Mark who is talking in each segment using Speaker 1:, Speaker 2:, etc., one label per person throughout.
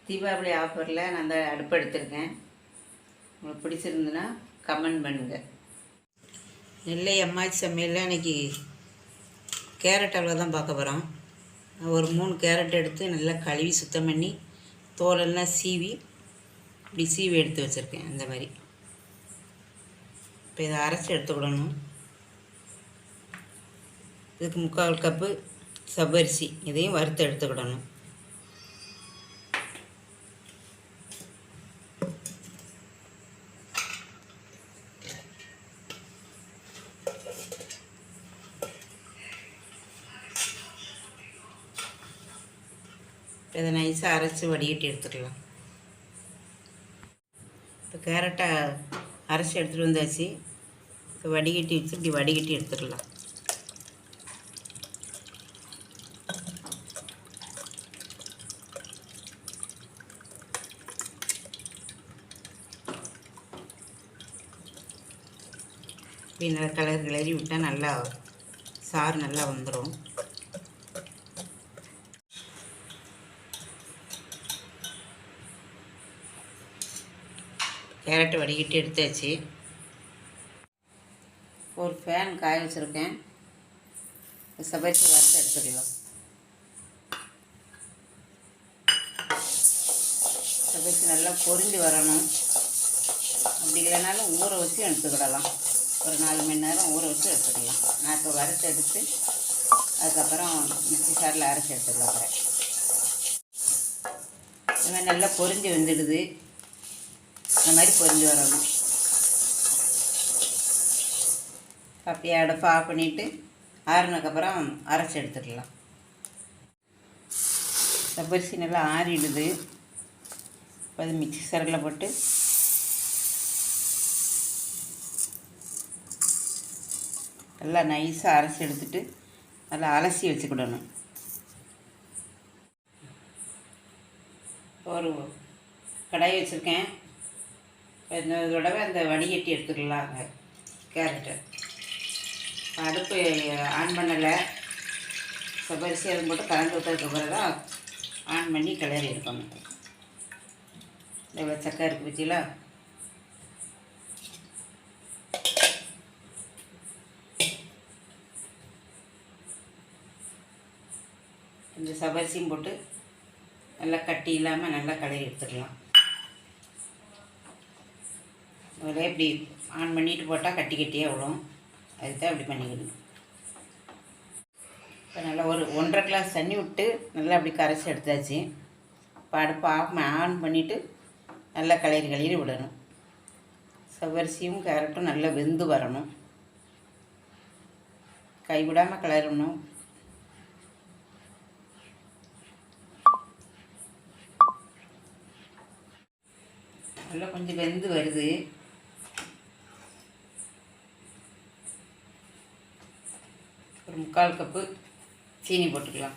Speaker 1: தீபாவளி ஆஃபரில் நான் அந்த அடுப்பு எடுத்திருக்கேன். உங்களுக்கு பிடிச்சிருந்துன்னா கமெண்ட் பண்ணுங்கள். நெல்லை அம்மாச்சி சமையலில் இன்றைக்கி கேரட் அல்வா தான் பார்க்க போகிறோம். ஒரு 3 கேரட் எடுத்து நல்லா கழுவி சுத்தம் பண்ணி தோலெல்லாம் சீவி இப்படி சீவி எடுத்து வச்சுருக்கேன். அந்த மாதிரி இப்போ இதை அரைச்சி எடுத்துக்கிடணும். இதுக்கு 3/4 கப்பு சவ்வரிசி, இதையும் வறுத்து எடுத்துக்கிடணும். இதை நைஸாக அரைச்சி வடிகட்டி எடுத்துக்கலாம். இப்போ கேரட்டை அரைச்சி எடுத்துகிட்டு வந்தாச்சு. இப்போ வடிகட்டி வச்சு இப்படி வடிகட்டி எடுத்துக்கலாம். இப்படி நல்லா கிளறி விட்டால் நல்லா சாறு நல்லா வந்துடும். கேரட்டு வடிகட்டி எடுத்தாச்சு. ஒரு ஃபேன் காய வச்சுருக்கேன். சபரிசி வறுத்து எடுத்துக்கலாம். சபரிசி நல்லா பொரிஞ்சு வரணும். அப்படி இல்லைனாலும் ஊற வச்சு எடுத்துக்கிடலாம். ஒரு 4 மணி நேரம் ஊற வச்சு எடுத்துக்கலாம். நான் இப்போ வறுத்து எடுத்து அதுக்கப்புறம் மிக்ஸி சாரில் அரைச்சி எடுத்துக்கலாம். இது மாதிரி நல்லா பொரிஞ்சு வந்துடுது. இந்த மாதிரி பொரிஞ்சு வரணும். அப்படியே அடுப்பை ஆஃப் பண்ணிவிட்டு ஆறுனதுக்கப்புறம் அரைச்சி எடுத்துக்கலாம். சப்பரிசி நல்லா ஆறிடுது. இப்போ அது மிக்ஸி சரில் போட்டு நல்லா நைஸாக அரைச்சி எடுத்துட்டு நல்லா அலசி வச்சுக்கிடணும். ஒரு கடாய் வச்சுருக்கேன். இதோட அந்த வடிகட்டி எடுத்துக்கலாங்க கேரட்டு. அடுப்பு ஆன் பண்ணலை. சப்பரிசி அது போட்டு கலந்து ஊற்றதுக்கு பிறகு தான் ஆன் பண்ணி கிளறி இருக்கணும். இவ்வளோ சக்கரை இருக்குது வச்சுங்களா. இந்த சப்பரிசியும் போட்டு நல்லா கட்டி இல்லாமல் நல்லா கிளறி எடுத்துக்கலாம். அதில் இப்படி ஆன் பண்ணிட்டு போட்டால் கட்டியே விடும். அதுதான் இப்படி பண்ணிக்கணும். இப்போ நல்லா ஒரு 1.5 கிளாஸ் தண்ணி விட்டு நல்லா அப்படி கரைச்சி எடுத்தாச்சு. இப்போ அடுப்பை ஆன் பண்ணிவிட்டு நல்லா கிளறி விடணும். சவ்வரிசியும் கேரட்டும் நல்லா வெந்து வரணும். கைவிடாமல் கிளறணும். நல்லா கொஞ்சம் வெந்து வருது. ஒரு 3/4 கப்பு சீனி போட்டுக்கலாம்.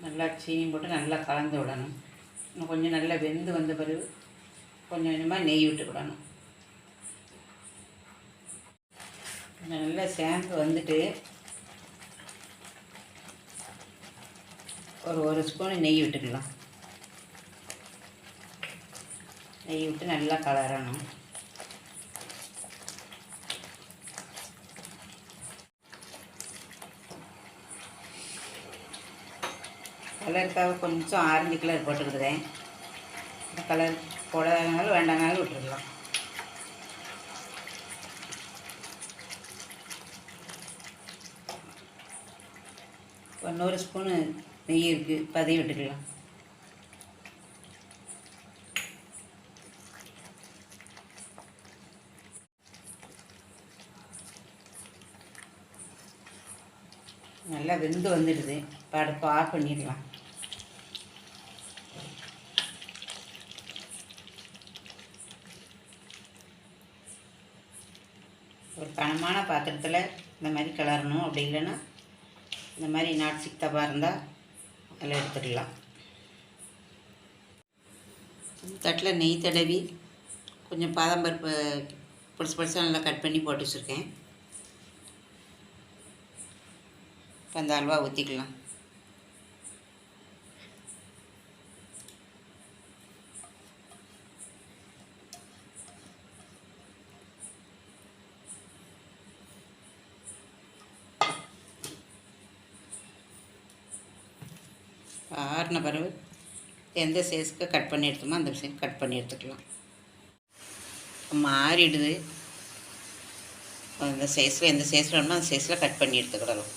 Speaker 1: நல்லா சீனி போட்டு நல்லா கலந்து விடணும். இன்னும் கொஞ்சம் நல்லா வெந்து வந்த பிறகு கொஞ்சம் கொஞ்சமாக நெய் விட்டுக்கிடணும். நல்லா சேர்ந்து வந்துட்டு ஒரு ஸ்பூன் நெய் விட்டுக்கலாம். நெய் விட்டு நல்லா கலரணும். கலருக்காக கொஞ்சம் ஆரஞ்சு கலர் போட்டுக்கிடுதேன். இந்த கலர் போடாதனாலும் வேண்டானாலும் விட்டுருக்கலாம். இன்னொரு ஸ்பூனு நெய் இருக்குது, இப்போ அதையும் விட்டுக்கலாம். நல்லா வெந்து வந்துடுது. இப்போ அடுப்பை ஆஃப் பண்ணிடலாம். ஒரு கனமான பாத்திரத்தில் இந்த மாதிரி கிளறணும். அப்படி இல்லைன்னா இந்த மாதிரி நாட்ஸ்டிக் தவா இருந்தால் அதில் எடுத்துக்கலாம். தட்டில் நெய் தடவி கொஞ்சம் பாதாம் பருப்பு பொடிசு பொடிசாக நல்லா கட் பண்ணி போட்டு வச்சுருக்கேன். இப்போ அந்த அல்வா ஊற்றிக்கலாம். ஆறின பிறகு எந்த சைஸ்க்கு கட் பண்ணி எடுத்தோமோ அந்த சைஸ் கட் பண்ணி எடுத்துக்கலாம். மாறிடுது, அந்த சைஸில் எந்த சைஸில் வேணுமோ அந்த சைஸில் கட் பண்ணி எடுத்துக்கிடலாம்.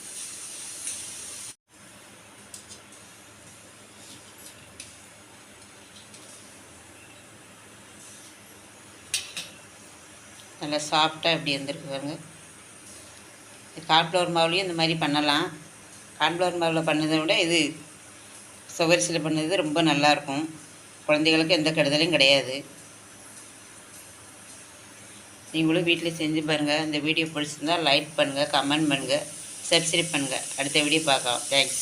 Speaker 1: நல்லா சாஃப்டாக இப்படி இருந்துருக்கு பாருங்க. கார்ன்ஃப்ளவர் மாவுலேயும் இந்த மாதிரி பண்ணலாம். கார்ன்ஃப்ளவர் மாவில் பண்ணதை விட இது சுவரிசியில் பண்ணது ரொம்ப நல்லாயிருக்கும். குழந்தைகளுக்கு எந்த கெடுதலும் கிடையாது. நீங்களும் வீட்டில் செஞ்சு பாருங்கள். இந்த வீடியோ பிடிச்சிருந்தால் லைக் பண்ணுங்கள், கமெண்ட் பண்ணுங்கள், சப்ஸ்கிரைப் பண்ணுங்கள். அடுத்த வீடியோ பார்க்கலாம். தேங்க்ஸ்.